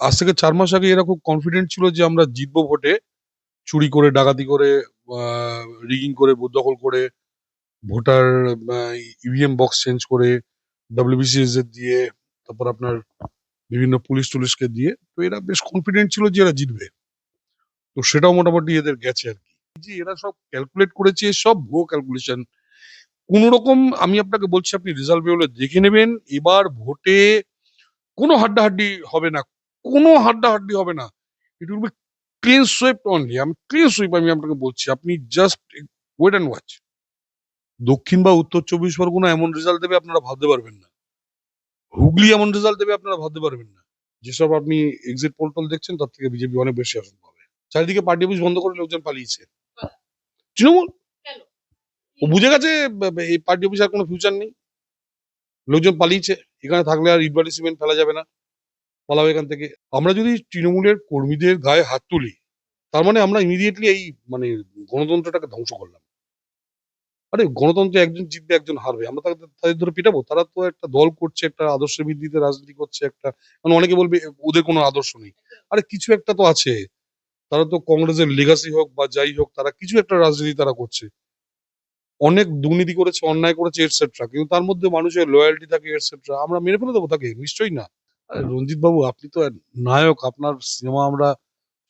আজ থেকে ৪ মাস আগে এরা খুব কনফিডেন্ট ছিল যে আমরা জিতবো ভোটে। চুরি করে, ডাকাতি করে, আ রিগিং করে, বুথ দখল করে, ভোটার আ ইভিএম বক্স চেঞ্জ করে, WBCS এর দিয়ে, তারপর আপনার বিভিন্ন পুলিশ-টুলিশকে দিয়ে। তো এরা বেশ কনফিডেন্ট ছিল যে এরা জিতবে। তো সেটাও মোটামুটি এদের গেছে আরকি। যে এরা সব ক্যালকুলেট করেছে, সব ভুয়ো ক্যালকুলেশন। কোন রকম আমি আপনাকে বলছি, আপনি রেজাল্ট বেরোলে দেখে নেবেন। এবার ভোটে কোনো হাড্ডাহাড্ডি হবে না। কোনো হাড্ডাহাড্ডি হবে না। It will be clean swept only. আমি ক্লিন সুইপ আমি আপনাকে বলছি। আপনি জাস্ট ওয়েট অ্যান্ড ওয়াচ। দক্ষিণ বা উত্তর ২৪ পরগনা এমন রেজাল্ট দেবে আপনারা ভাবতে পারবেন না। হুগলি এমন রেজাল্ট দেবে আপনারা ভাবতে পারবেন না। যেসব আপনি এক্সিট পোল-টোল দেখছেন তার থেকে বিজেপি অনেক বেশি আসন পাবে। চারিদিকে পার্টি অফিস বন্ধ করে লোকজন পালিয়েছে। তৃণমূল ও বুঝে গেছে এই পার্টি অফিস আর কোনো ফিউচার নেই। লোকজন পালিয়েছে। এখানে থাকলে আর ইট বালি সিমেন্ট ফেলা যাবে না। পালাও এখান থেকে। আমরা যদি তৃণমূলের কর্মীদের গায়ে হাত তুলি, তার মানে আমরা ইমিডিয়েটলি এই মানে গণতন্ত্রটাকে ধ্বংস করলাম। আরে গণতন্ত্রে একজন জিতবে, একজন হারবে। আমরা তাদের ধরে পিটাবো? তারা তো একটা দল করছে, একটা আদর্শের ভিত্তিতে রাজনীতি করছে একটা। মানে অনেকে বলবে ওদের কোনো আদর্শ নেই। আরে কিছু একটা তো আছে। তারা তো কংগ্রেসের লেগাসি হোক বা যাই হোক, তারা কিছু একটা রাজনীতি তারা করছে। অনেক দুর্নীতি করেছে, অন্যায় করেছে এটসেট্রা। কিন্তু তার মধ্যে মানুষের লয়াল্টি থাকে এটসেট্রা। আমরা মেরে ফেলে দেবো তাকে? নিশ্চয়ই না। আরে রঞ্জিত বাবু, আপনি তো নায়ক। আপনার সিনেমা আমরা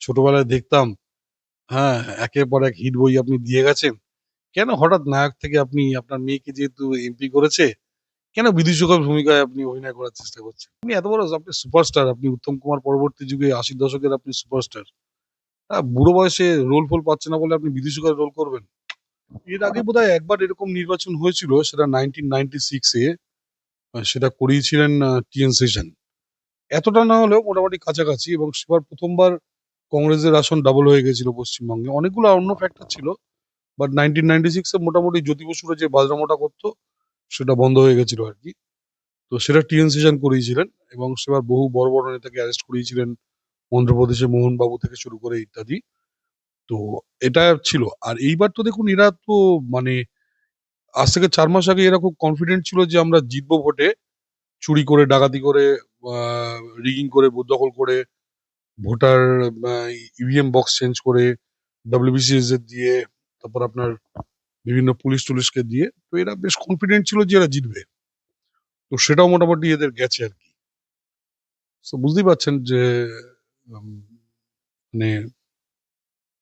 ছোটবেলায় দেখতাম। হ্যাঁ, একের পর এক হিট বই আপনি দিয়ে গেছেন। কেন হঠাৎ নায়ক থেকে আপনি আপনার মেয়েকে যেহেতু এমপি করেছে, কেন বিদূষকের ভূমিকায় আপনি অভিনয় করার চেষ্টা করছেন? আপনি এত বড়, আপনি সুপারস্টার। আপনি উত্তম কুমার পরবর্তী যুগে ৮০ দশকের আপনি সুপারস্টার। বুড়ো বয়সে রোল ফোল পাচ্ছে না বলে আপনি বিদূষকের রোল করবেন? এর আগে বোধহয় একবার এরকম নির্বাচন হয়েছিল, সেটা 1996 এ। সেটা করিয়েছিলেন টিএন সেশন। এতটা না হলেও মোটামুটি কাছাকাছি, এবং সেবার ১ম বার কংগ্রেসের আসন ডাবল হয়ে গেছিল পশ্চিমবঙ্গে। অনেকগুলো অন্য ফ্যাক্টর ছিল। বাট 1996 এ মোটামুটি জ্যোতি বসুরা যে বাজরামোটা করতো সেটা বন্ধ হয়ে গেছিল আরকি। তো সেটা টিএন সেশন করিয়েছিলেন, এবং সেবার বহু বড়, বড় নেতাকে অ্যারেস্ট করিয়েছিলেন। অন্ধ্রপ্রদেশে মোহনবাবু থেকে শুরু করে ইত্যাদি। তো এটা ছিল। আর এইবার তো দেখুন, এরা তো মানে আজ থেকে ৪ মাস আগে এরা খুব কনফিডেন্ট ছিল যে আমরা জিতবো ভোটে। চুরি করে, ডাকাতি করে, আ রিগিং করে, বুথ দখল করে, ভোটার আ ইভিএম বক্স চেঞ্জ করে, WBCS এর দিয়ে, তারপর আপনার বিভিন্ন পুলিশ-টুলিশকে দিয়ে। তো এরা বেশ কনফিডেন্ট ছিল যে এরা জিতবে। তো সেটাও মোটামুটি এদের গেছে আরকি। সো বুঝতেই পারছেন যে উম মানে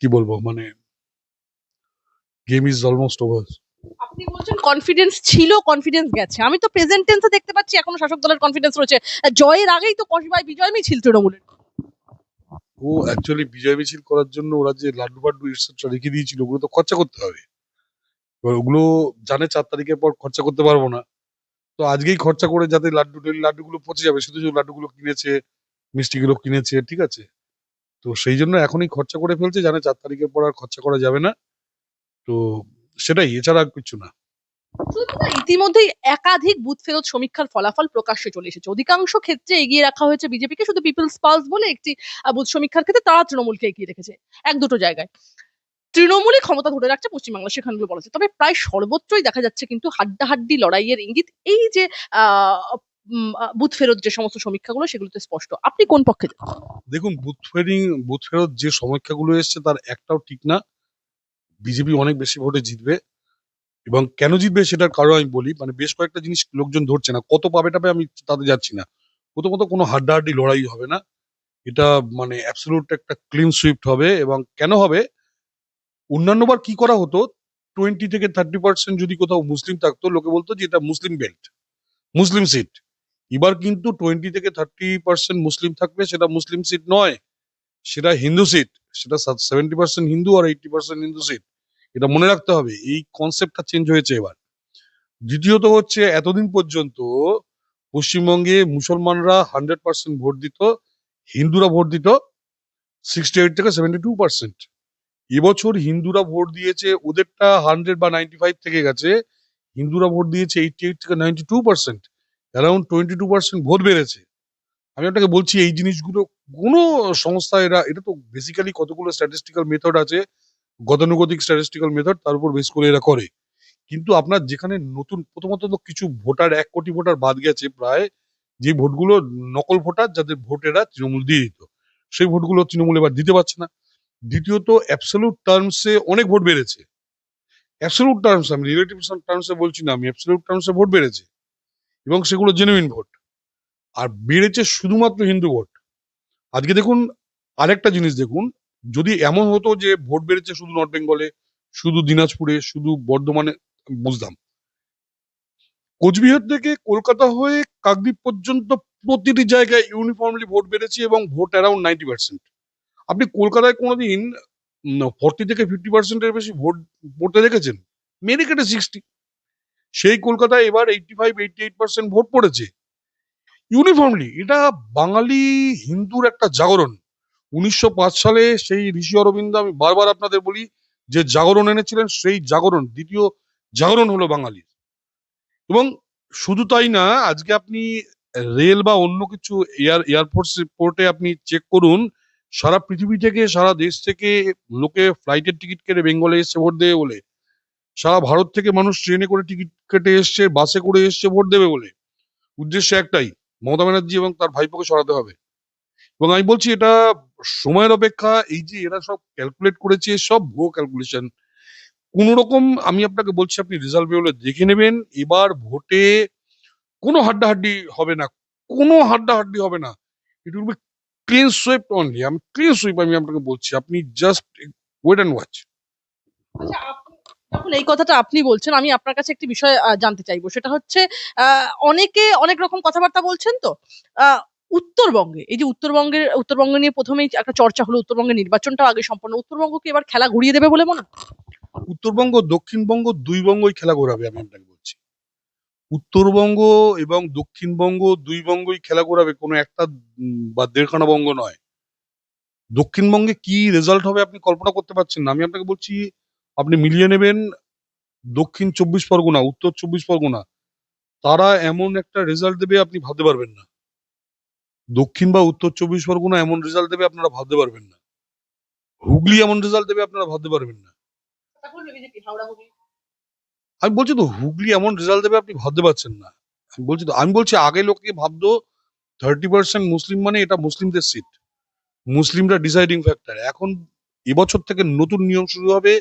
কি বলবো? মানে গেম ইস অলমোস্ট ওভার। আপনি বলছেন কনফিডেন্স ছিল, কনফিডেন্স গেছে। আমি তো প্রেজেন্ট টেন্সে দেখতে পাচ্ছি এখনো শাসক দলের কনফিডেন্স রয়েছে। জয়ের আগেই তো কসবায় বিজয় মিছিল তৃণমূলের। ও অ্যাকচুয়ালি বিজয় মিছিল করার জন্য ওরা যে লাড্ডু-ফাড্ডু এটসেট্রা রেখে দিয়েছিল, ওগুলো তো খরচা করতে হবে। এবার ওগুলো জানে ৪ তারিখের পর খরচা করতে পারবো না। তো আজকেই খরচা করে যাতে লাড্ডুগুলো পচে যাবে। শুধু, শুধু লাড্ডুগুলো কিনেছে, মিষ্টিগুলো কিনেছে, ঠিক আছে? তো সেই জন্য এখনই খরচা করে ফেলছে, জানে ৪ তারিখের পর আর খরচা করা যাবে না। তো সেটাই, এছাড়া আর কিচ্ছু না। শুধু তাই নয়, ইতিমধ্যেই একাধিক বুথ ফেরত সমীক্ষার ফলাফল প্রকাশ্যে চলে এসেছে। অধিকাংশ ক্ষেত্রে এগিয়ে রাখা হয়েছে বিজেপিকে। শুধু পিপলস পালস বলে একটি বুথ সমীক্ষার ক্ষেত্রে তারা তৃণমূলকে এগিয়ে রেখেছে এক দুটো জায়গায়। তৃণমূলই ক্ষমতা ধরে রাখছে পশ্চিমবাংলা, সেখানগুলো বলা যায়। তবে প্রায় সর্বত্রই দেখা যাচ্ছে কিন্তু হাড্ডাহাড্ডি লড়াইয়ের ইঙ্গিত। এই যে বুথ ফেরত যে সমস্ত সমীক্ষাগুলো, সেগুলোতে স্পষ্ট। আপনি কোন পক্ষে যাচ্ছেন? দেখুন, বুথ ফেরত যে সমীক্ষাগুলো এসছে তার একটাও ঠিক না। বিজেপি অনেক বেশি ভোটে জিতবে, এবং কেন জিতবে সেটার কারণ আমি বলি। মানে বেশ কয়েকটা জিনিস লোকজন ধরছে না। কত পাবে-টাবে আমি তাতে যাচ্ছি না। প্রথমত কোনো হাড্ডাহাড্ডি লড়াই হবে না। এটা মানে অ্যাবসোলিউট একটা ক্লিন সুইপড হবে। এবং কেন হবে? অন্যান্যবার কি করা হতো? 20 থেকে 30% যদি কোথাও মুসলিম থাকতো, লোকে বলতো যে এটা মুসলিম বেল্ট, মুসলিম সিট। এবার কিন্তু 20 থেকে 30% মুসলিম থাকলে সেটা মুসলিম সিট নয়, সেটা হিন্দু সিট। সেটা 70% হিন্দু আর 80% হিন্দু সিট। এটা মনে রাখতে হবে। এই কনসেপ্টটা চেঞ্জ হয়েছে এবার। দ্বিতীয়ত হচ্ছে, এতদিন পর্যন্ত পশ্চিমবঙ্গে মুসলমানরা 100% ভোট দিত, হিন্দুরা ভোট দিত 68 থেকে 72%। এবছর হিন্দুরা ভোট দিয়েছে, ওদেরটা 100 বা 95 থেকে গেছে। হিন্দুরা ভোট দিয়েছে 88 থেকে 92%। অ্যারাউন্ড 22% ভোট বেড়েছে। আমি আপনাকে বলছি এই জিনিসগুলো কোনো সংস্থা, এটা তো বেসিক্যালি কতগুলো স্ট্যাটিস্টিক্যাল মেথড আছে, গতানুগতিক স্ট্যাটিস্টিক্যাল মেথড, তার উপর বেস করে এরা করে। কিন্তু আপনার যেখানে নতুন, প্রথমত তো কিছু ভোটার, ১ কোটি ভোটার বাদ গেছে প্রায়, যে ভোটগুলো নকল ভোটার, যাদের ভোট এরা তৃণমূল দিয়ে দিত, সেই ভোটগুলো তৃণমূল এবার দিতে পারছে না। দ্বিতীয়ত, অ্যাবসলিউট টার্মসে অনেক ভোট বেড়েছে। অ্যাবসলিউট টার্মস, আমি রিলেটিভ টার্মসে বলছি না, আমি অ্যাবসলিউট টার্মসে ভোট বেড়েছে এবং সেগুলো জেনুইন ভোট। আর বেড়েছে শুধুমাত্র হিন্দু ভোট। আজকে দেখুন, আরেকটা জিনিস দেখুন, যদি এমন হতো যে ভোট বেড়েছে শুধু নর্থ বেঙ্গলে, শুধু দিনাজপুরে, শুধু বর্ধমানে, আমি বুঝতাম। কোচবিহার থেকে কলকাতা হয়ে কাকদ্বীপ পর্যন্ত প্রতিটি জায়গায় ইউনিফর্মলি ভোট বেড়েছে এবং ভোট অ্যারাউন্ড 90%। আপনি কলকাতায় কোনোদিন 40 থেকে 50%-এর বেশি ভোট পড়তে দেখেছেন? মেরে কেটে 60। সেই কলকাতায় এবার 85-88% ভোট পড়েছে ইউনিফর্মলি। এটা বাঙালি হিন্দুর একটা জাগরণ। 1905 সালে সেই ঋষি অরবিন্দ, আমি বারবার আপনাদের বলি, যে জাগরণ এনেছিলেন, সেই জাগরণ, দ্বিতীয় জাগরণ হলো বাঙালির। এবং শুধু তাই না, আজকে আপনি রেল বা অন্য কিছু এয়ারফোর্স পোর্টে আপনি চেক করুন, সারা পৃথিবী থেকে, সারা দেশ থেকে লোকে ফ্লাইটের টিকিট কেটে বেঙ্গলে এসছে ভোট দেবে বলে। সারা ভারত থেকে মানুষ ট্রেনে করে টিকিট কেটে এসছে, বাসে করে এসছে ভোট দেবে বলে। উদ্দেশ্য একটাই, মমতা ব্যানার্জি এবং তার ভাইপোকে সরাতে হবে। এবং আমি বলছি, এটা সময়ের অপেক্ষা। এই যে এরা সব ক্যালকুলেট করেছে, সব ভুয়ো ক্যালকুলেশন। কোন রকম, আমি আপনাকে বলছি, আপনি রেজাল্ট বেরোলে দেখে নেবেন, এবার ভোটে কোনো হাড্ডাহাড্ডি হবে না, কোনো হাড্ডাহাড্ডি হবে না। It will be clean sweep only. আমি ক্লিন সুইপ, আমি আপনাকে বলছি, আপনি জাস্ট ওয়েট অ্যান্ড ওয়াচ। আচ্ছা, যখন এই কথাটা আপনি বলছেন, আমি আপনার কাছে একটি বিষয় জানতে চাইবো। সেটা হচ্ছে, অনেকে অনেক রকম কথাবার্তা বলছেন তো। আহ, উত্তরবঙ্গে, এই যে উত্তরবঙ্গ নিয়ে প্রথমেই একটা চর্চা হলো, উত্তরবঙ্গের নির্বাচনটাও আগে সম্পন্ন। উত্তরবঙ্গ কি এবার খেলা ঘুরিয়ে দেবে বলে মনে হয়? উত্তরবঙ্গ, দক্ষিণবঙ্গ, দুই বঙ্গই খেলা ঘোরাবে, আমি আপনাকে বলছি। উত্তরবঙ্গ এবং দক্ষিণবঙ্গ, দুই বঙ্গই খেলা ঘোরাবে, কোনো একটা বা দেড়খানা বঙ্গ নয়। দক্ষিণবঙ্গে কি রেজাল্ট হবে আপনি কল্পনা করতে পারছেন না। আমি আপনাকে বলছি, আপনি মিলিয়ে নেবেন, দক্ষিণ 24 পরগনা, উত্তর 24 পরগনা, তারা এমন একটা রেজাল্ট দেবে আপনি ভাবতে পারবেন না। দক্ষিণ বা উত্তর 24 পরগনা এমন রেজাল্ট দেবে আপনারা ভাবতে পারবেন না। হুগলি এমন রেজাল্ট দেবে আপনারা ভাবতে পারবেন না। আমি বলছি তো, হুগলি এমন রেজাল্ট দেবে আপনি ভাবতে পারছেন না। আমি বলছি আগে লোকে ভাবতো 30% মুসলিম মানে এটা মুসলিমদের সিট, মুসলিমরা ডিসাইডিং ফ্যাক্টর। এখন এবছর থেকে নতুন নিয়ম শুরু হবে,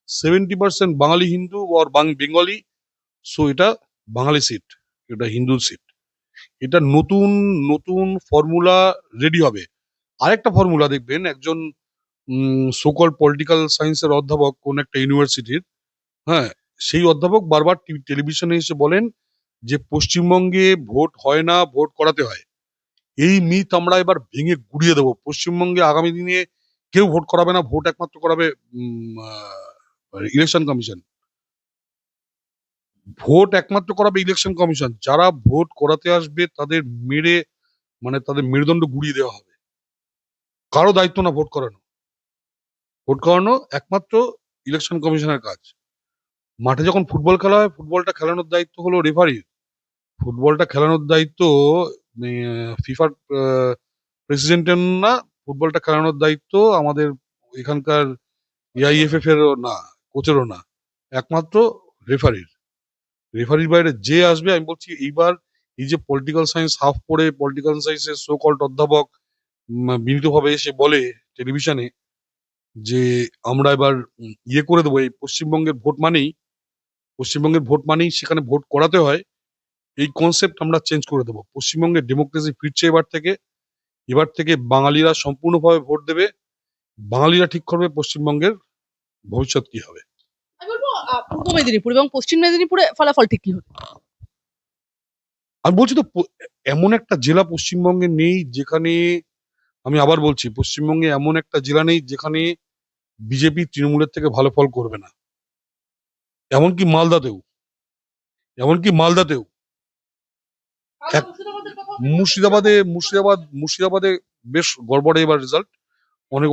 70% বাঙালি হিন্দু আর বেঙ্গলি। সো এটা বাঙালি সিট, এটা হিন্দু সিট। এটা নতুন নতুন ফর্মুলা রেডি হবে। আরেকটা ফর্মুলা দেখবেন, একজন সোকল পলিটিক্যাল সায়েন্সের অধ্যাপক কোন একটা ইউনিভার্সিটির, হ্যাঁ, সেই অধ্যাপক বারবার টেলিভিশনে এসে বলেন যে পশ্চিমবঙ্গে ভোট হয় না, ভোট করাতে হয়। এই মিথ আমরা এবার ভেঙে গুড়িয়ে দেবো। পশ্চিমবঙ্গে আগামী দিনে কেউ ভোট করাবে না, ভোট একমাত্র করাবে ইলেকশন কমিশন। ভোট একমাত্র করাবে ইলেকশন কমিশন। যারা ভোট করাতে আসবে তাদের মেরে, মানে তাদের মেরুদণ্ড গুড়িয়ে দেওয়া হবে। কারো দায়িত্ব না ভোট করানো। ভোট করানো একমাত্র ইলেকশন কমিশনের কাজ। মাঠে যখন ফুটবল খেলা হয়, ফুটবলটা খেলানোর দায়িত্ব হলো রেফারির। ফুটবলটা খেলানোর দায়িত্ব ফিফার প্রেসিডেন্টের না। ফুটবলটা খেলানোর দায়িত্ব আমাদের এখানকার এআইএফএফ এরও না, কোচেরও না, একমাত্র রেফারির। রেফারির বাইরে যে আসবে, আমি বলছি এইবার, এই যে পলিটিক্যাল সায়েন্স হাফ পড়ে পলিটিক্যাল সায়েন্সের সো কল্ড অধ্যাপক বিনীতভাবে এসে বলে টেলিভিশনে যে আমরা এবার ইয়ে করে দেবো, এই পশ্চিমবঙ্গের ভোট মানেই সেখানে ভোট করাতে হয়, এই কনসেপ্ট আমরা চেঞ্জ করে দেবো। পশ্চিমবঙ্গে ডেমোক্রেসি ফিরছে এবার থেকে বাঙালিরা সম্পূর্ণভাবে ভোট দেবে। বাঙালিরা ঠিক করবে পশ্চিমবঙ্গের ভবিষ্যৎ কি হবে। আমি বলবো, পূর্ব মেদিনীপুর এবং পশ্চিম মেদিনীপুরে ফলাফল ঠিক কি হবে? আমি বলছি তো, এমন একটা জেলা পশ্চিমবঙ্গে নেই যেখানে, আমি আবার বলছি, পশ্চিমবঙ্গে এমন একটা জেলা নেই যেখানে বিজেপি তৃণমূলের থেকে ভালো ফল করবে না। এমনকি মালদাতেও, এমনকি মালদাতেও এক মুর্শিদাবাদে বেশ গড়বড়ে এবার রেজাল্ট।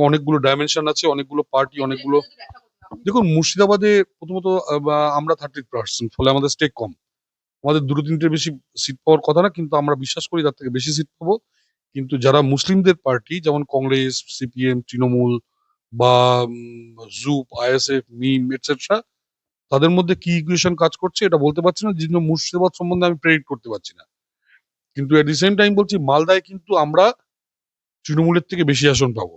অনেকগুলো ডাইমেনশন আছে, অনেকগুলো পার্টি, অনেকগুলো। দেখুন, মুর্শিদাবাদে প্রথমত আমরা 30%, ফলে আমাদের স্টেক কম। আমাদের দুটো তিনটে বেশি সিট পাওয়ার কথা না, কিন্তু আমরা বিশ্বাস করি তার থেকে বেশি সিট পাবো। কিন্তু যারা মুসলিমদের পার্টি, যেমন কংগ্রেস, সিপিএম, তৃণমূল বা জুপ, আইএসএফ, মিম এটসেট্রা, তাদের মধ্যে কি ইকুয়েশন কাজ করছে এটা বলতে পারছি না, যে জন্য মুর্শিদাবাদ সম্বন্ধে আমি প্রেডিক্ট করতে পারছি না। কিন্তু এট দি সেম টাইম বলছি মালদায় কিন্তু আমরা তৃণমূলের থেকে বেশি আসন পাবো।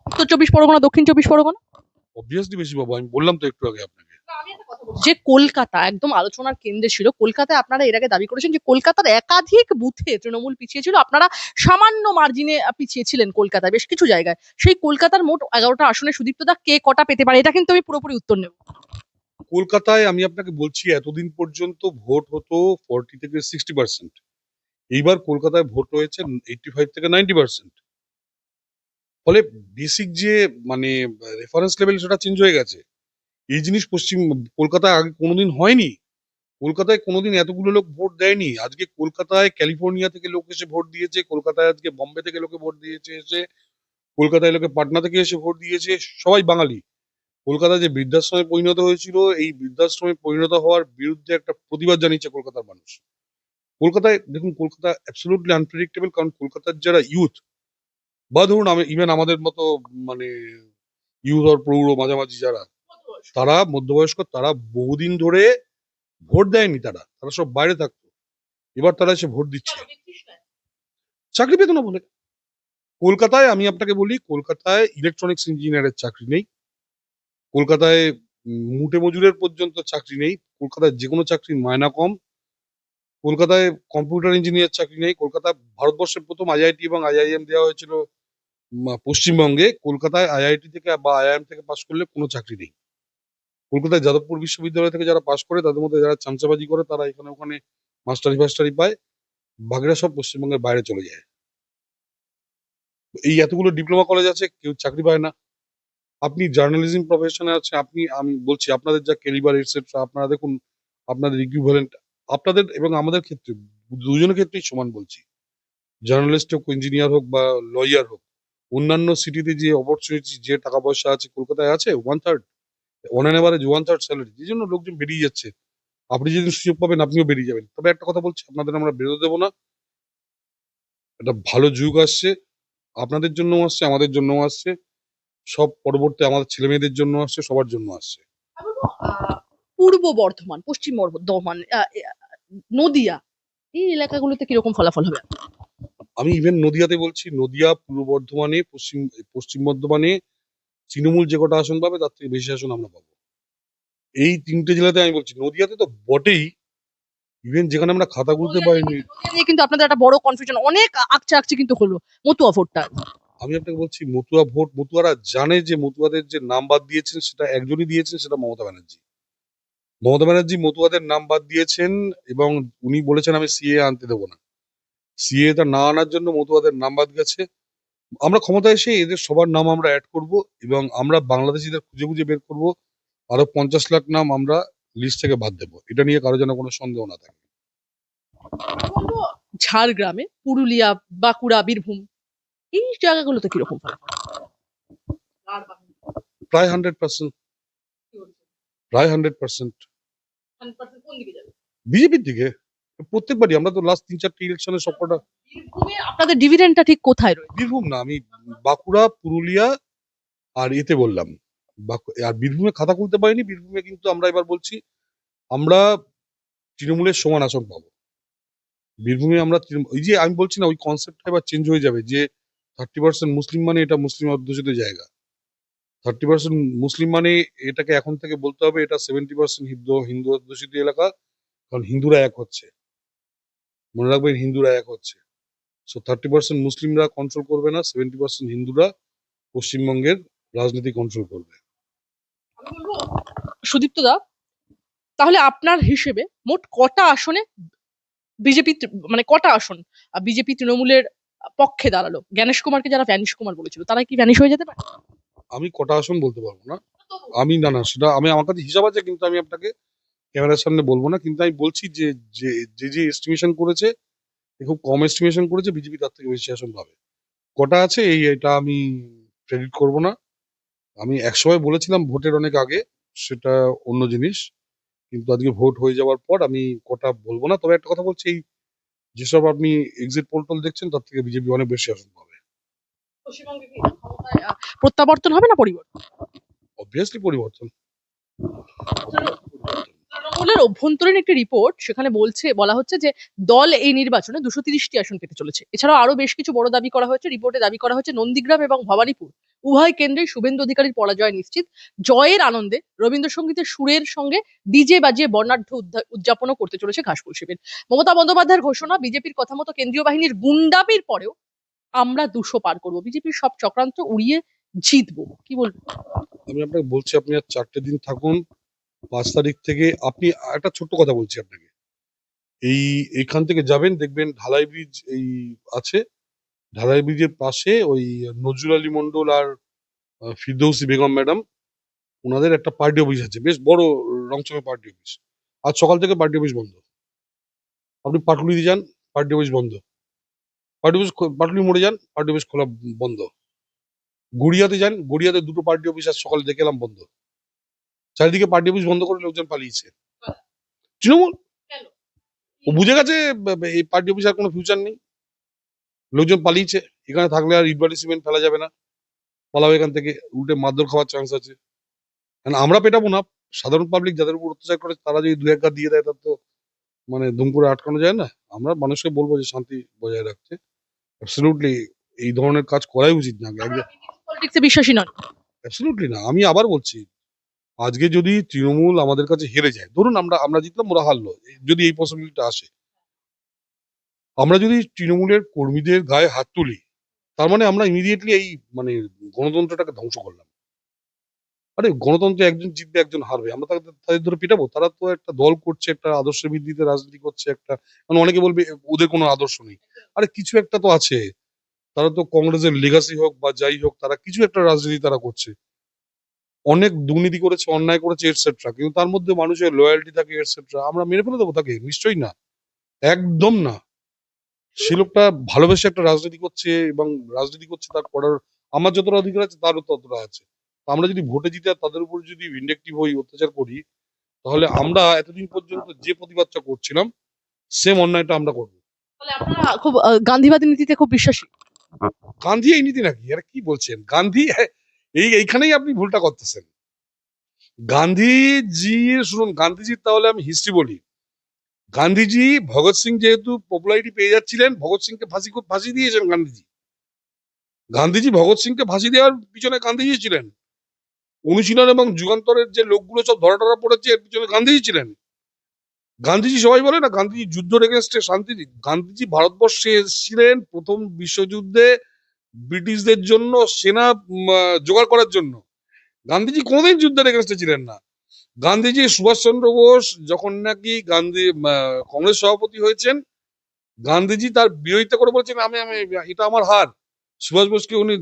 উত্তর চব্বিশ পরগনা, দক্ষিণ চব্বিশ পরগনা, অবভিয়াসলি বেশি পাবো, আমি বললাম তো একটু আগে আপনাকে। যে কলকাতা একদম আলোচনার কেন্দ্রে ছিল, কলকাতায় আপনারা এর আগে দাবি করেছেন যে কলকাতার একাধিক বুথে তৃণমূল পিছিয়ে ছিল, আপনারা সামান্য মার্জিনে পিছিয়ে ছিলেন কলকাতায় বেশ কিছু জায়গায়। সেই কলকাতার মোট 11টা আসনে সুদীপ্ত দা কে কটা পেতে পারে, এটা কিন্তু আমি পুরোপুরি উত্তর নেব। কলকাতায় আমি আপনাকে বলছি এতদিন পর্যন্ত ভোট হতো 40 থেকে 60%। এইবার কলকাতায় ভোট হয়েছে 85 থেকে 90%। ফলে বেসিক যে মানে রেফারেন্স লেভেল সেটা চেঞ্জ হয়ে গেছে। এই জিনিস কলকাতায় আগে কোনোদিন হয়নি। কলকাতায় কোনোদিন এতগুলো লোক ভোট দেয়নি। আজকে কলকাতায় ক্যালিফোর্নিয়া থেকে লোক এসে ভোট দিয়েছে, কলকাতায় আজকে বম্বে থেকে লোকে ভোট দিয়েছে এসে, কলকাতায় লোকে পাটনা থেকে এসে ভোট দিয়েছে, সবাই বাঙালি। কলকাতা যে বৃদ্ধাশ্রমে পরিণত হয়েছিল, এই বৃদ্ধাশ্রমে পরিণত হওয়ার বিরুদ্ধে একটা প্রতিবাদ জানিয়েছে কলকাতার মানুষ। কলকাতায় দেখুন, কলকাতা অ্যাবসলিউটলি আনপ্রেডিক্টেবল, কারণ কলকাতার যারা ইউথ বা ধরুন আমি ইভেন আমাদের মতো মানে ইউথ আর প্রৌঢ় মাঝামাঝি যারা, তারা মধ্যবয়স্ক, তারা বহুদিন ধরে ভোট দেয়নি, তারা তারা সব বাইরে থাকতো, এবার তারা এসে ভোট দিচ্ছে। চাকরি পেত না বলে। কলকাতায় আমি আপনাকে বলি, কলকাতায় ইলেকট্রনিক্স ইঞ্জিনিয়ারের চাকরি নেই, কলকাতায় মুটে মজুরের পর্যন্ত চাকরি নেই, কলকাতায় যে কোনো চাকরির মায়না কম, কলকাতায় কম্পিউটার ইঞ্জিনিয়ার চাকরি নেই। কলকাতা ভারতবর্ষের প্রথম আইআইটি এবং আইআইএম দেওয়া হয়েছিল পশ্চিমবঙ্গে। কলকাতায় আইআইটি থেকে বা আইআইএম থেকে পাশ করলে কোনো চাকরি নেই। কলকাতায় যাদবপুর বিশ্ববিদ্যালয় থেকে যারা পাশ করে, তাদের মধ্যে যারা চামচাবাজি করে, তারা এখানে ওখানে মাস্টারি ফাস্টারি পায়, বাকিরা সব পশ্চিমবঙ্গের বাইরে চলে যায়। এই এতগুলো ডিপ্লোমা কলেজ আছে, কেউ চাকরি পায় না। আপনি জার্নালিজম প্রফেশনে আছে, আমি বলছি আপনাদের যা ক্যালিবার এটসেট্রা, আপনারা দেখুন আপনাদের ইকুইভ্যালেন্ট, আপনাদের এবং আমাদের ক্ষেত্রে দুজনের ক্ষেত্রেই সমান বলছি। জার্নালিস্ট হোক, ইঞ্জিনিয়ার হোক বা লয়ার হোক, অন্যান্য সিটিতে যে অপরচুনিটি, যে টাকা পয়সা আছে, কলকাতায় আছে 1/3, অন অ্যান এভারেজ 1/3 স্যালারি। এই জন্য লোকজন বেরিয়ে যাচ্ছে। আপনি যেদিন সুযোগ পাবেন আপনিও বেরিয়ে যাবেন। তবে একটা কথা বলছি, আপনাদের আমরা বেরোতে দেবো না। একটা ভালো যুগ আসছে, আপনাদের জন্যও আসছে, আমাদের জন্যও আসছে, সব পরবর্তী আমাদের ছেলে মেয়েদের জন্য আসছে, সবার জন্য আসছে। পূর্ব বর্ধমান, পশ্চিম বর্ধমান, নদিয়া, এই এলাকাগুলোতে কিরকম ফলাফল হবে? আমি ইভেন নদিয়াতে বলছি, নদিয়া, পূর্ব বর্ধমানে, পশ্চিম বর্ধমানে তৃণমূল যে কটা আসন পাবে তার থেকে বেশি আসন আমরা পাবো। এই তিনটে জেলাতে আমি বলছি, নদিয়াতে তো বটেই, ইভেন যেখানে আমরা খাতা খুলতে পারিনি। নদিয়া নিয়ে কিন্তু আপনাদের একটা বড় কনফিউশন, অনেক আকচা আকচি কিন্তু হলো মতুয়া ভোটটা। আমি আপনাকে বলছি, মতুয়া ভোট, মতুয়ারা জানে যে মতুয়াদের যে নাম বাদ দিয়েছেন সেটা একজনই দিয়েছেন, সেটা মমতা ব্যানার্জি। মমতা ব্যানার্জি মতুয়াদের নাম বাদ দিয়েছেন এবং উনি বলেছেন আমি সিএ আনতে দেবো না। সিএ টা না আনার জন্য মতুয়াদের নাম বাদ গেছে। আমরা ক্ষমতায় এসে এদের সবার নাম আমরা অ্যাড করব এবং আমরা বাংলাদেশিদের খুঁজে খুঁজে বের করব। আরো 50 লাখ নাম আমরা লিস্ট থেকে বাদ দেবো। এটা নিয়ে কারো যেন কোনো সন্দেহ না থাকে। বলবো ঝাড়গ্রামে, পুরুলিয়া, বাঁকুড়া, বীরভূম, এই জায়গাগুলোতে কিরকম ফলাফল? প্রায় 100%, প্রায় 100% বিজেপির দিকে। প্রত্যেকবারই আমরা তো লাস্ট 3-4টে ইলেকশনে সবকটা। বীরভূমে আপনাদের ডিভিডেন্ডটা ঠিক কোথায় রয়েছে? বীরভূম না, আমি বাঁকুড়া, পুরুলিয়া আর এতে বললাম। আর বীরভূমে খাতা খুলতে পারিনি। বীরভূমে কিন্তু আমরা এবার বলছি আমরা তৃণমূলের সমান আসন পাবো। বীরভূমে আমরা ওই যে আমি বলছি না, ওই কনসেপ্টটা এবার চেঞ্জ হয়ে যাবে যে 30% মুসলিম মানে এটা মুসলিম অধ্যুষিত জায়গা, 30% মুসলিম মানে এটাকে এখন থেকে বলতে হবে এটা 70% হিন্দু অধ্যুষিত এলাকা, কারণ হিন্দুরা এক হচ্ছে। মনে রাখবেন, হিন্দুরা এক হচ্ছে। সো 30% মুসলিমরা কন্ট্রোল করবে না, 70% হিন্দুরা পশ্চিমবঙ্গের রাজনীতি কন্ট্রোল করবে। আমি বলবো সুদীপ্ত দা, তাহলে আপনার হিসেবে মোট কটা আসনে বিজেপি, মানে কটা আসন বিজেপি তৃণমূলের পক্ষে দাঁড়ালো? জ্ঞানেশ কুমারকে যারা ভ্যানিশ কুমার বলেছিল, তারা কি ভ্যানিশ হয়ে যেতে পারে? আমি কটা আসন বলতে পারবো না। আমি না সেটা আমার কাছে হিসাব আছে, কিন্তু আমি আপনাকে ক্যামেরার সামনে বলবো না। কিন্তু আমি বলছি যে যে যে এস্টিমেশন করেছে, খুব কম এস্টিমেশন করেছে, বিজেপি তার থেকে বেশি আসন পাবে। কটা আছে এটা আমি প্রেডিক্ট করব না। আমি একসময় বলেছিলাম ভোটের অনেক আগে, সেটা অন্য জিনিস। কিন্তু আজকে ভোট হয়ে যাওয়ার পর আমি কটা বলবো না। তবে একটা কথা বলছি, এই যেসব আপনি এক্সিট পোল টোল দেখছেন তার থেকে বিজেপি অনেক বেশি আসন পাবে। পশ্চিমবঙ্গে কি ক্ষমতায় প্রত্যাবর্তন হবে না পরিবর্তন? অবভিয়াসলি পরিবর্তন। তৃণমূলের অভ্যন্তরীণ একটি রিপোর্ট সেখানে বলা হচ্ছে যে দল এই নির্বাচনে 230টি আসন পেতে চলেছে। এছাড়াও আরো বেশ কিছু বড় দাবি করা হয়েছে। রিপোর্টে দাবি করা হচ্ছে নন্দীগ্রাম এবং ভবানীপুর উভয় কেন্দ্রেই শুভেন্দু অধিকারীর পরাজয় নিশ্চিত। জয়ের আনন্দে রবীন্দ্রসঙ্গীতের সুরের সঙ্গে ডিজে বাজিয়ে বর্ণাঢ্য উদযাপনও করতে চলেছে ঘাসফুল শিবির। মমতা বন্দ্যোপাধ্যায়ের ঘোষণা, বিজেপির কথা মতো কেন্দ্রীয় বাহিনীর গুন্ডামির পরেও আমরা 200 পার করব, বিজেপির সব চক্রান্ত উড়িয়ে জিতবো। কি বলবো? আমি আপনাকে বলছি, আপনি আর 4টে দিন থাকুন। 5 তারিখ থেকে আপনি একটা ছোট্ট কথা বলছি আপনাকে। এইখান থেকে যাবেন, দেখবেন ঢালাই ব্রিজ আছে। ঢালাই ব্রিজের পাশে ওই নজরুল আলী মন্ডল আর ফিরদৌসী বেগম ম্যাডাম, ওনাদের একটা পার্টি অফিস আছে, বেশ বড় রংচঙে পার্টি অফিস। আজ সকাল থেকে পার্টি অফিস বন্ধ। আপনি পাটুলিতে যান, পার্টি অফিস বন্ধ। পাটুলি মোড়ে যান, পার্টি অফিস খোলা বন্ধ। গড়িয়াতে যান, গড়িয়াতে 2টো পার্টি অফিস আজ সকালে দেখে এলাম বন্ধ। চারিদিকে পার্টি অফিস বন্ধ করে লোকজন পালিয়েছে। তৃণমূল ও বুঝে গেছে এই পার্টি অফিস আর কোনো ফিউচার নেই। লোকজন পালিয়েছে। এখানে থাকলে আর ইটবালি সিমেন্ট ফেলা যাবে না, পালাবে এখান থেকে, উল্টে মারধর খাওয়ার চান্স আছে। কারণ আমরা পেটাবো না, সাধারণ পাবলিক যাদের উপর অত্যাচার করে তারা যদি 2-1 ঘা দিয়ে দেয়, তার তো মানে দুম করে আটকানো যায় না। আমরা মানুষকে বলবো যে শান্তি বজায় রাখতে। অ্যাবসলিউটলি এই ধরনের কাজ করাই উচিত না। পলিটিক্সে বিশ্বাসী নন? অ্যাবসলিউটলি না। আমি আবার বলছি, আজকে যদি তৃণমূল আমাদের কাছে হেরে যায়, ধরুন আমরা জিতলাম, ওরা হারলো, যদি এই পসিবিলিটিটা আসে, আমরা যদি তৃণমূলের কর্মীদের গায়ে হাত তুলি, তার মানে আমরা ইমিডিয়েটলি এই মানে গণতন্ত্রটাকে ধ্বংস করলাম। আরে গণতন্ত্রে একজন জিতবে, একজন হারবে, আমরা তাদের ধরে পিটাবো? তারা তো একটা দল করছে, একটা আদর্শের ভিত্তিতে রাজনীতি করছে, একটা মানে অনেকে বলবে ওদের কোনো আদর্শ নেই। আরে কিছু একটা তো আছে। তারা তো কংগ্রেসের লেগাসি হোক বা যাই হোক, তারা কিছু একটা রাজনীতি তারা করছে। অনেক দুর্নীতি করেছে, অন্যায় করেছে, এটসেট্রা, কিন্তু তার মধ্যে মানুষের লয়ালটি থাকে, এটসেট্রা। আমরা মেরে ফেলে দেবো তাকে? নিশ্চয়ই না, একদম না। সে লোকটা ভালোবেসে একটা রাজনীতি করছে, এবং রাজনীতি করছে তার করার, আমার যতটা অধিকার আছে তারও ততটা আছে। তো আমরা যদি ভোটে জিতে আর তাদের উপর যদি ভিন্ডেক্টিভ হই, অত্যাচার করি, তাহলে আমরা এতদিন পর্যন্ত যে প্রতিবাদটা করছিলাম, সেম অন্যায়টা আমরা করবো। তাহলে আপনারা খুব গান্ধীবাদী নীতিতে খুব বিশ্বাসী? গান্ধী এই নীতি নাকি? আরে কি বলছেন? গান্ধী এইখানেই আপনি ভুলটা করতেছেন। গান্ধীজির, শুনুন, গান্ধীজির তাহলে আমি হিস্ট্রি বলি। গান্ধীজি, ভগৎ সিং যেহেতু পপুলারিটি পেয়ে যাচ্ছিলেন, ভগৎ সিংকে ফাঁসি দিয়েছেন গান্ধীজি। গান্ধীজি ভগৎ সিংকে ফাঁসি দেওয়ার পিছনে গান্ধীজি ছিলেন। অনুশীলন এবং যুগান্তরের যে লোকগুলো সব ধরা টরা পড়েছে, এর পিছনে গান্ধীজি ছিলেন। গান্ধীজি, সবাই বলে না গান্ধীজি যুদ্ধের এগেনস্টে শান্তি। গান্ধীজি ভারতবর্ষে এসেছিলেন প্রথম বিশ্বযুদ্ধে ব্রিটিশদের জন্য সেনা জোগাড় করার জন্য। গান্ধীজি কোনোদিন যুদ্ধের এগেনস্টে ছিলেন না। গান্ধীজি, সুভাষচন্দ্র বোস যখন নাকি কংগ্রেস সভাপতি হয়েছেন, গান্ধীজি তার বিরোধিতা করে বলছেন আমি আমি এটা আমার হার। সুভাষ বোসকে উনি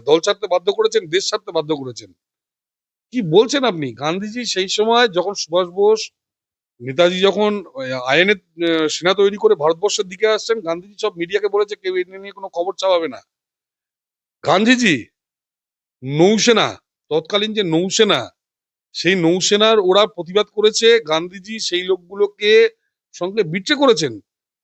দল ছাড়তে বাধ্য করেছেন, দেশ ছাড়তে বাধ্য করেছেন। কি বলছেন আপনি? গান্ধীজি সেই সময় যখন সুভাষ বোস, নেতাজি যখন আইএনএ সেনা তৈরি করে ভারতবর্ষের দিকে আসছেন, গান্ধীজি সব মিডিয়াকে বলেছে কেউ এটা নিয়ে কোনো খবর চাপাবে না। গান্ধীজি নৌসেনা, তৎকালীন যে নৌসেনা, সেই নৌসেনার ওরা প্রতিবাদ করেছে, গান্ধীজি সেই লোকগুলোকে সঙ্গে বিট্রে করেছেন।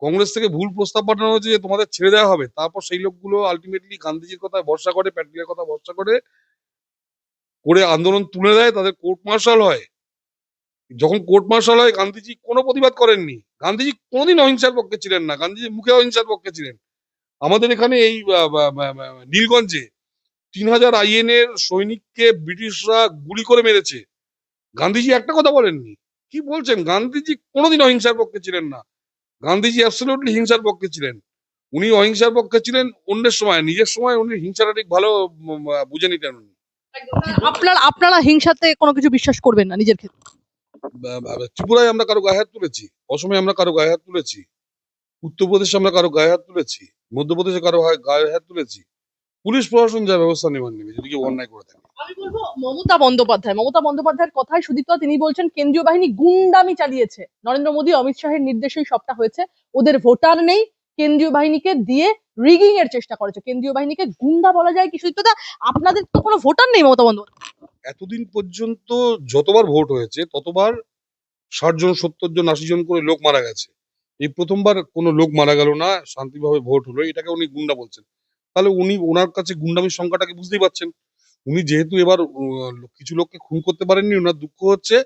কংগ্রেস থেকে ভুল প্রস্তাব পাঠানো হয়েছে যে তোমাদের ছেড়ে দেওয়া হবে, তারপর সেই লোকগুলো আলটিমেটলি গান্ধীজির কথা ভরসা করে, প্যাটেলের কথা ভরসা করে করে আন্দোলন তুলে দেয়, তাদের কোর্ট মার্শাল হয়। যখন কোর্ট মার্শাল হয়, গান্ধীজি কোনো প্রতিবাদ করেননি। গান্ধীজি কোনোদিন অহিংসার পক্ষে ছিলেন না, গান্ধীজি মুখে অহিংসার পক্ষে ছিলেন। আমাদের এখানে এই নীলগঞ্জে 3000 আইএনএর সৈনিককে ব্রিটিশরা গুলি করে মেরেছে, গান্ধীজি একটা কথা বলেননি। কি বলছেন? গান্ধীজি কোনোদিন অহিংসার পক্ষে ছিলেন না। গান্ধীজি অ্যাবসলিউটলি হিংসার পক্ষে ছিলেন। উনি অহিংসার পক্ষে ছিলেন অন্যের সময়, নিজের সময় উনি হিংসাটা ঠিক ভালো বুঝে নিতেন উনি। আপনারা হিংসাতে কোনো কিছু বিশ্বাস করবেন না নিজের ক্ষেত্রে? ত্রিপুরায় আমরা কারো গায়ে হাত তুলেছি, অসমে আমরা কারো গায়ে হাত তুলেছি, উত্তরপ্রদেশে আমরা কারো গায়ে হাত তুলেছি, মধ্যপ্রদেশে কারো গায়ে হাত তুলেছি। পুলিশ প্রশাসন যা ব্যবস্থা নেবার নেবে যদি কেউ অন্যায় করে থাকে। আমি বলবো মমতা বন্দ্যোপাধ্যায়ের কথায় সুদীপ্ত, তিনি বলছেন কেন্দ্রীয় বাহিনী গুন্ডামি চালিয়েছে, নরেন্দ্র মোদী অমিত শাহের নির্দেশেই সবটা হয়েছে, ওদের ভোটার নেই, কেন্দ্রীয় বাহিনীকে দিয়ে রিগিং এর চেষ্টা করেছে। কেন্দ্রীয় বাহিনীকে গুন্ডা বলা যায় কি সুদীপ্তদা? আপনাদের তো কোনো ভোটার নেই মমতা বন্দ্যোপাধ্যায়। এতদিন পর্যন্ত যতবার ভোট হয়েছে ততবার 60 জন, 70 জন, 80 জন করে লোক মারা গেছে। এই প্রথমবার কোনো লোক মারা গেল না, শান্তিভাবে ভোট হলো, এটাকে উনি গুন্ডা বলছেন। তাহলে উনি, ওনার কাছে গুন্ডামির সংখ্যাটাকে বুঝতেই পারছেন। উনি যেহেতু এবার কিছু লোককে খুন করতে পারেননি, ওনার দুঃখ হচ্ছে,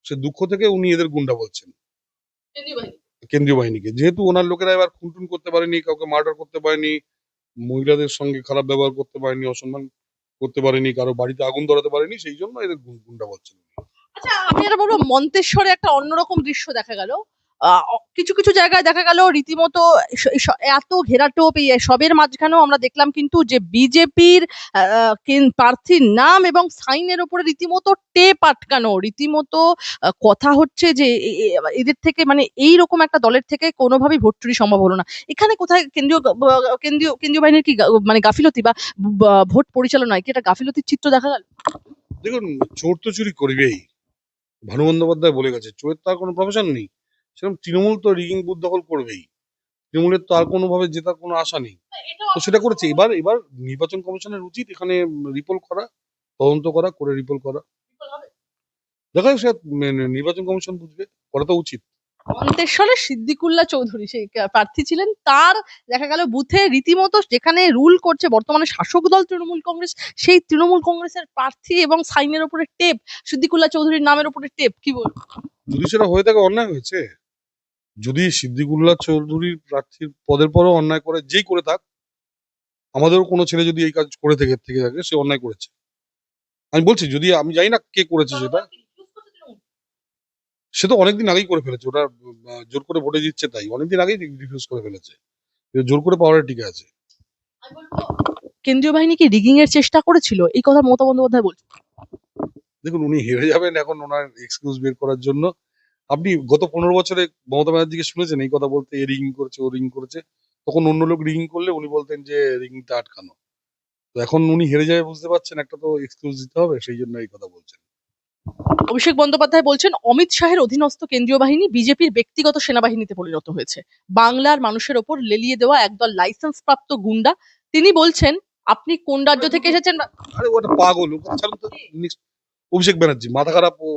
সে দুঃখ থেকে উনি এদের গুন্ডা বলছেন কেন্দ্রীয় বাহিনী। কেন্দ্রীয় বাহিনীকে, যেহেতু ওনার লোকেরা এবার খুন করতে পারেনি, কাউকে মার্ডার করতে পারেনি, মহিলাদের সঙ্গে খারাপ ব্যবহার করতে পারেনি, অসম্মান করতে পারেনি, কারো বাড়িতে আগুন ধরাতে পারেনি, সেই জন্য এদের গুন্ডা বলছেন। আচ্ছা, আমি এটা বলবো, মন্তেশ্বরে একটা অন্যরকম দৃশ্য দেখা গেল। কিছু কিছু জায়গায় দেখা গেল রীতিমতো এত ঘেরাটোপ, এই সবের মাঝখানেও আমরা দেখলাম কিন্তু যে বিজেপির প্রার্থীর নাম এবং সাইনের ওপরে রীতিমতো টেপ আটকানো, রীতিমতো কথা হচ্ছে যে এদের থেকে, মানে এই রকম একটা দলের থেকে কোনোভাবেই ভোট চুরি সম্ভব হলো না। এখানে কোথায় কেন্দ্রীয় বাহিনীর কি মানে গাফিলতি বা ভোট পরিচালনায় কি একটা গাফিলতির চিত্র দেখা গেল? দেখুন, চোর তো চুরি করবেই, ভানু বন্দ্যোপাধ্যায় বলে গেছে, চোরের তো আর কোনো প্রফেশন নেই। সেরকম তৃণমূল তো রিগিং বুথ দখল করবেই, তৃণমূলের তো আর কোনোভাবে জেতার কোনো আশা নেই, তো সেটা করেছে। এবার এবার নির্বাচন কমিশনের উচিত এখানে রিপোর্ট করা, তদন্ত করা, করে রিপোর্ট করা। দেখা যাক, সে নির্বাচন কমিশন বুঝবে, করা তো উচিত। মন্তেশ্বরের সিদ্দিকুল্লাহ চৌধুরী সেই প্রার্থী ছিলেন, তার দেখা গেল বুথে রীতিমতো যেখানে রুল করছে বর্তমানে শাসক দল তৃণমূল কংগ্রেস, সেই তৃণমূল কংগ্রেসের প্রার্থী এবং সাইনের উপরে টেপ, সিদ্দিকুল্লাহ চৌধুরীর নামের উপরে টেপ, কি বলবো? যদি সেটা হয়ে থাকে, অন্যায় হয়েছে। যদি সিদ্দিকুল্লাহ চৌধুরীর প্রার্থীর পদের পরও অন্যায় করে, যেই করে থাক, আমাদেরও কোনো ছেলে যদি এই কাজ করে থেকে থাকে, সে অন্যায় করেছে। আমি বলছি, যদি আমি জানি না কে করেছে সেটা, সে তো অনেকদিন আগেই করে ফেলেছে। ওটা জোর করে ভোটে জিতছে, তাই অনেকদিন আগেই রিফিউজ করে ফেলেছে। জোর করে পাওয়ার টিকে আছে। আমি বলবো, কেন্দ্রীয় বাহিনী কি রিগিং এর চেষ্টা করেছিল, এই কথা মমতা বন্দ্যোপাধ্যায় বলছেন। দেখুন, উনি হেরে যাবেন এখন ওনার এক্সকিউজ বের করার জন্য। আপনি গত 15 বছরে মমতা ব্যানার্জিকে শুনেছেন এই কথা বলতে, এ রিগিং করেছে, ও রিগিং করেছে? তখন অন্য লোক রিগিং করলে উনি বলতেন যে রিগিংটা আটকানো। তো এখন উনি হেরে যাবে বুঝতে পারছেন, একটা তো এক্সকিউজ দিতে হবে, সেই জন্য এই কথা বলছেন। অভিষেক বন্দ্যোপাধ্যায় বলছেন অমিত শাহের অধীনস্থ কেন্দ্রীয় বাহিনী বিজেপির ব্যক্তিগত সেনাবাহিনীতে পরিণত হয়েছে, বাংলার মানুষের ওপর লেলিয়ে দেওয়া একদল লাইসেন্স প্রাপ্ত গুন্ডা। তিনি বলছেন, আপনি কোন রাজ্য থেকে এসেছেন আরে ওটা পাগল, ও কথা ছাড়ুন তো। Next, অভিষেক ব্যানার্জি মাথা খারাপ, ও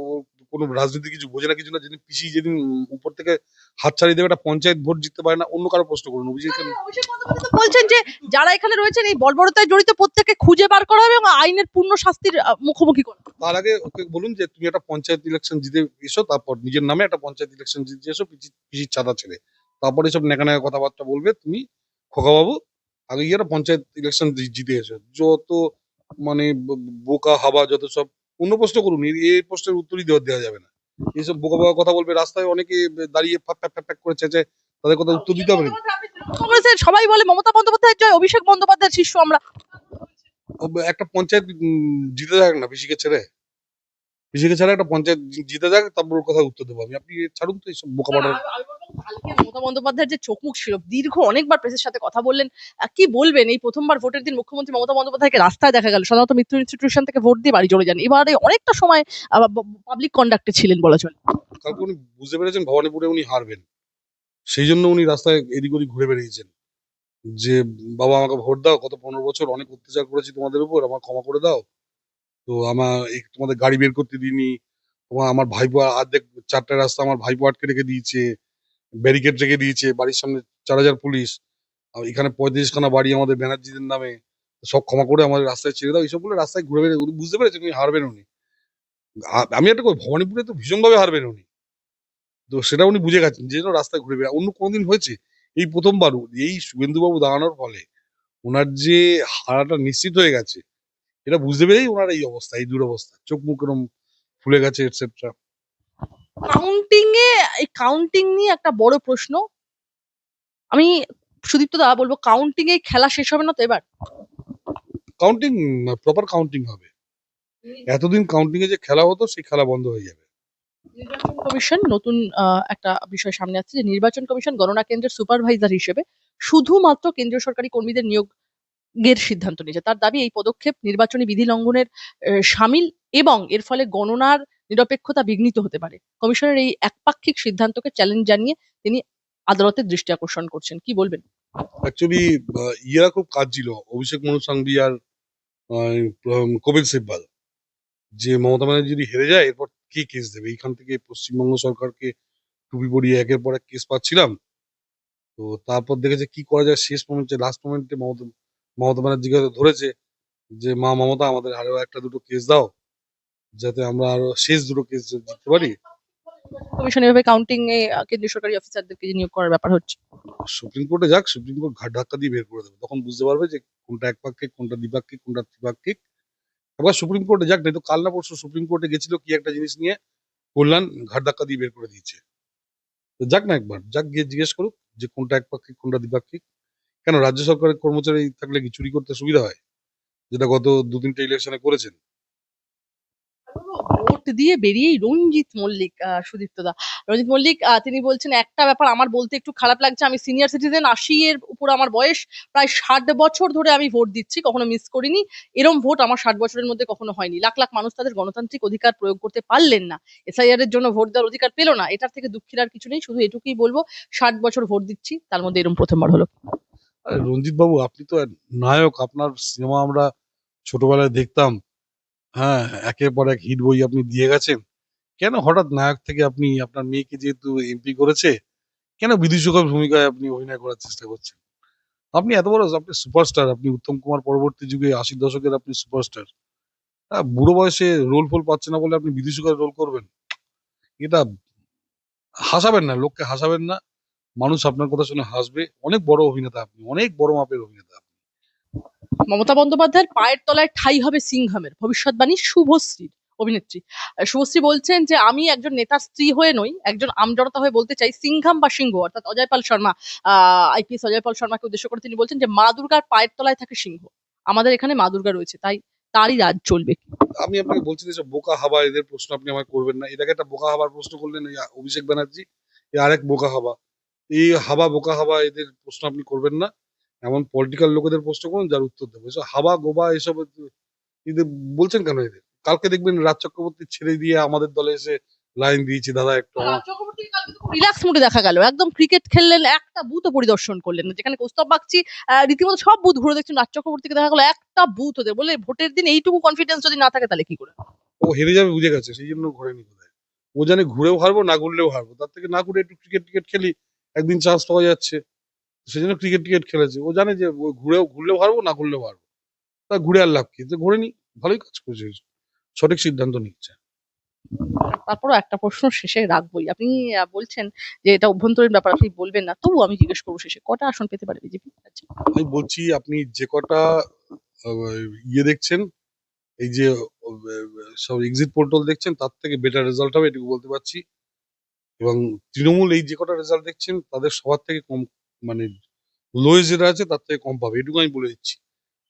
কোনো রাজনীতি কিছু বোঝে না, কিছু না। যেদিন পিসি, যেদিন উপর থেকে হাত ছাড়িয়ে দেবে, একটা পঞ্চায়েত ভোট জিততে পারে না, অন্য কারো প্রশ্ন করুন। অভিষেক অভিষেক বন্দ্যোপাধ্যায় তো বলছেন যে যারা এখানে রয়েছেন এই বর্বরতায় জড়িত প্রত্যেককে খুঁজে বার করা হবে এবং আইনের পূর্ণ শাস্তির মুখোমুখি করা হবে। তার আগে ওকে বলুন যে তুমি একটা পঞ্চায়েত ইলেকশন জিতে এসো, তারপর নিজের নামে একটা পঞ্চায়েত ইলেকশন জিতে এসো, পিসির চাঁদা ছেড়ে। তারপরে সব নেকা নেকা কথাবার্তা বলবে তুমি, খোকাবাবু। আগে গিয়ে একটা পঞ্চায়েত ইলেকশন জিতে এসো। যত মানে বোকা হাবা, যত সব অন্য প্রশ্ন করুন, এই প্রশ্নের উত্তরই দেওয়া যাবে না। এইসব বোকা বোকা কথা বলবে, রাস্তায় অনেকে দাঁড়িয়ে ফ্যাপ ফ্যাপ ফ্যাপ ফ্যাপ করে চেঁচে, তাদের কথা উত্তর দিতে হবে না। কংগ্রেসের সবাই বলে মমতা বন্দ্যোপাধ্যায় জয়, অভিষেক বন্দ্যোপাধ্যায়ের শিষ্য আমরা। একটা পঞ্চায়েত জিতে যাক না পিসিকে ছেড়ে, পিসিকে ছাড়া একটা পঞ্চায়েত জিতে যাক, তারপর ওর কথা উত্তর দেবো আমি। আপনি ছাড়ুন তো এইসব বোকা বাটার। কালকে মমতা বন্দ্যোপাধ্যায়ের যে চোখ মুখ ছিল, দীর্ঘ অনেকবার প্রেসের সাথে কথা বললেন, কি বলবেন? এই প্রথমবার ভোটের দিন মুখ্যমন্ত্রী মমতা বন্দ্যোপাধ্যায়কে রাস্তায় দেখা গেল, সাধারণত মিত্র ইনস্টিটিউশন থেকে ভোট দিয়ে বাড়ি চলে যান, এবারে অনেকটা সময় পাবলিক কন্ডাক্টে ছিলেন বলা চলে। কালকে উনি বুঝতে পেরেছেন ভবানীপুরে উনি হারবেন, সেই জন্য উনি রাস্তায় এদিক ওদিক ঘুরে বেরিয়েছেন যে বাবা আমাকে ভোট দাও, গত 15 বছর অনেক অত্যাচার করেছি তোমাদের উপর, আমার ক্ষমা করে দাও। তো আমার তোমাদের গাড়ি বের করতে দিইনি, আমার ভাইপো অর্ধেক 4টা রাস্তা আমার ভাইপো আটকে রেখে দিয়েছে, ব্যারিকেড রেখে দিয়েছে, বাড়ির সামনে 4000 পুলিশ, আর এখানে 35খানা বাড়ি আমাদের ব্যানার্জিদের নামে, সব ক্ষমা করে আমাদের রাস্তায় ছেড়ে দাও। এইসব বলে রাস্তায় ঘুরে বেরিয়ে উনি বুঝতে পেরেছেন উনি হারবেন উনি। আমি একটা ভবানীপুরে তো ভীষণভাবে হারবেন উনি, তো সেটা উনি বুঝে গেছেন, যে জন্য রাস্তায় ঘুরে বেড়ায়। অন্য কোনোদিন হয়েছে? এই প্রথমবার এই শুভেন্দুবাবু দাঁড়ানোর ফলে ওনার যে হারাটা নিশ্চিত হয়ে গেছে, এটা বুঝতে পেরেই ওনার এই অবস্থা, এই দুরবস্থা, চোখ মুখ এরকম ফুলে গেছে, এটসেট্রা। কাউন্টিং এ, এই কাউন্টিং নিয়ে একটা বড় প্রশ্ন। আমি সুদীপ্ত দা বলবো, কাউন্টিং এ খেলা শেষ হবে না তো এবার? কাউন্টিং, প্রপার কাউন্টিং হবে। এতদিন কাউন্টিং এ যে খেলা হতো, সেই খেলা বন্ধ হয়ে যাবে। নির্বাচন কমিশন নতুন একটা বিষয় সামনে আসছে, যে নির্বাচন কমিশন গণনা কেন্দ্রের সুপারভাইজার হিসেবে শুধুমাত্র কেন্দ্রীয় সরকারি কর্মীদের নিয়োগের সিদ্ধান্ত নিয়েছে। তার দাবি এই পদক্ষেপ নির্বাচনী বিধি লঙ্ঘনের শামিল এবং এর ফলে গণনার নিরপেক্ষতা বিঘ্নিত হতে পারে। কমিশনের এই একপাক্ষিক সিদ্ধান্তকে চ্যালেঞ্জ জানিয়ে তিনি আদালতের দৃষ্টি আকর্ষণ করছেন, কি বলবেন? অ্যাকচুয়ালি ইয়েরা খুব কাজ ছিল, অভিষেক মনু সাংভি আর কপিল সিব্বল, যে মমতা ব্যানার্জি যদি হেরে যায় এরপর কে কেস দেবে। এইখান থেকে পশ্চিমবঙ্গ সরকারকে টুপি পরিয়ে একের পর এক কেস পাচ্ছিলাম। তো তারপর দেখেছে কি করা যায়, শেষ মোমেন্টে, লাস্ট মোমেন্টে মমতা ব্যানার্জিকে হয়তো ধরেছে যে মমতা, আমাদের আরো একটা দুটো কেস দাও, যাতে আমরা আরো শেষ দুটো কেস জিততে পারি। কমিশন এভাবে কাউন্টিং এ কেন্দ্রীয় সরকারি অফিসারদেরকে যে নিয়োগ করার ব্যাপার হচ্ছে। সুপ্রিম কোর্টে যাক, সুপ্রিম কোর্ট ঘাট ধাক্কা দিয়ে বের করে দেবে, তখন বুঝতে পারবে যে কোনটা একপাক্ষিক, কোনটা দ্বিপাক্ষিক, কোনটা ত্রিপাক্ষিক। এবার সুপ্রিম কোর্টে যাক, নাই তো কাল না পরশু সুপ্রিম কোর্টে গেছিল কি একটা জিনিস নিয়ে, কল্যাণ ঘাট ধাক্কা দিয়ে বের করে দিয়েছে। তো যাক না, একবার যাক, গিয়ে জিজ্ঞেস করুক যে কোনটা একপাক্ষিক, কোনটা দ্বিপাক্ষিক। কেন রাজ্য সরকারের কর্মচারী থাকলে কি চুরি করতে সুবিধা হয়, যেটা গত ২-৩টে ইলেকশনে করেছেন? ভোট দিয়ে বেরিয়েই রঞ্জিত মল্লিক, সুদীপ্ত দা, রঞ্জিত মল্লিক তিনি বলছেন একটা ব্যাপার আমার বলতে একটু খারাপ লাগছে, আমি সিনিয়র সিটিজেন, ৮০ এর উপর আমার বয়স, প্রায় ৬০ বছর ধরে আমি ভোট দিচ্ছি, কখনো মিস করিনি। এরম ভোট আমার ৬০ বছরের মধ্যে কখনো হয়নি। লাখ লাখ মানুষ তাদের গণতান্ত্রিক অধিকার প্রয়োগ করতে পারলেন না, এসআইআর এর জন্য ভোট দেওয়ার অধিকার পেল না। এটার থেকে দুঃখের আর কিছু নেই, শুধু এটুকুই বলবো ৬০ বছর ভোট দিচ্ছি, তার মধ্যে এরম প্রথমবার হলো। আরে রঞ্জিত বাবু, আপনি তো নায়ক, আপনার সিনেমা আমরা ছোটবেলায় দেখতাম। হ্যাঁ, একের পর এক হিট বই আপনি দিয়ে গেছেন। কেন হঠাৎ নায়ক থেকে আপনি, আপনার মেয়েকে যেহেতু এমপি করেছে, কেন বিদূষকের ভূমিকায় আপনি অভিনয় করার চেষ্টা করছেন? আপনি এত বড়, আপনি সুপারস্টার, আপনি উত্তম কুমার পরবর্তী যুগে ৮০ দশকের আপনি সুপারস্টার। বুড়ো বয়সে রোল ফোল পাচ্ছে না বলে আপনি বিদূষকের রোল করবেন? এটা হাসাবেন না, লোককে হাসাবেন না। মানুষ আপনার কথা শুনে হাসবে। অনেক বড় অভিনেতা আপনি, অনেক বড় মাপের অভিনেতা আপনি। মমতা বন্দ্যোপাধ্যায়ের পায়ের তলায় ঠাঁই হবে সিংহামের, ভবিষ্যৎবাণী শুভশ্রীর, অভিনেত্রী। শুভশ্রী বলছেন যে আমি একজন নেতার স্ত্রী হয়ে নই, একজন আমজনতা হয়ে বলতে চাই, সিংহাম বা সিংহ অর্থাৎ অজয় পাল শর্মা, আইপিএস অজয় পাল শর্মাকে উদ্দেশ্য করে তিনি বলছেন যে মা দুর্গার পায়ের তলায় থাকে সিংহ, আমাদের এখানে মা দুর্গা রয়েছে, তাই তারই রাজ চলবে। আমি আপনাকে বলছি যে, সব বোকা হাবা এদের প্রশ্ন আপনি আমায় করবেন না। এটাকে একটা বোকা হাবার প্রশ্ন করলেন ওই অভিষেক ব্যানার্জি। এ আরেক বোকা হাবা। এই হাবা, বোকা হাবা এদের প্রশ্ন আপনি করবেন না। এমন পলিটিক্যাল লোকেদের প্রশ্ন করুন যার উত্তর দেবো। এসব হাবা গোবা এসব এদের বলছেন কেন এদের? কালকে দেখবেন রাজ চক্রবর্তী ছেড়ে দিয়ে আমাদের দলে এসে লাইন দিয়েছে, দাদা একটু আমার। রাজ চক্রবর্তীকে কালকে তো খুব রিল্যাক্স মুডে দেখা গেল, একদম ক্রিকেট খেললেন, একটা বুথও পরিদর্শন করলেন না, যেখানে কৌস্তব বাগচি রীতিমতো সব বুথ ঘুরে দেখছেন, রাজ চক্রবর্তীকে দেখা গেল একটা বুথ ওদের, বলে ভোটের দিন এইটুকু কনফিডেন্স যদি না থাকে তাহলে কি করে? ও হেরে যাবে বুঝে গেছে, সেই জন্য ঘোরেনি বোধহয়। ও জানে ঘুরেও হারবো, না ঘুরলেও হারবো, তার থেকে না ঘুরে একটু ক্রিকেট টিকেট খেলি, একদিন চান্স পাওয়া যাচ্ছে। সেই জন্য ক্রিকেট টিকেট খেলেছে। ও জানে যে ও ঘুরলেও হারবো, না ঘুরলেও হারবো। তা ঘুরে আর লাভ কি? তো ঘোরেনি, ভালোই কাজ করেছে, সঠিক সিদ্ধান্ত নিচ্ছে। তারপরও একটা প্রশ্ন শেষে রাখবোই, আপনি বলছেন যে এটা অভ্যন্তরীণ ব্যাপার, আপনি বলবেন না, তবু আমি জিজ্ঞেস করবো শেষে, কটা আসন পেতে পারে বিজেপি? আমি বলছি, আপনি যে কটা ইয়ে দেখছেন, এই যে সব এক্সিট পোর্টাল দেখছেন, তার থেকে বেটার রেজাল্ট হবে এটুকু বলতে পারছি। এবং তৃণমূল এই যে কটা রেজাল্ট দেখছেন তাদের সবার থেকে কম, মানে লোয়েস্ট যেটা আছে তার থেকে কম পাবে, এটুকু আমি বলে দিচ্ছি।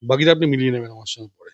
বাকিটা আপনি মিলিয়ে নেবেন আমার সঙ্গে পরে।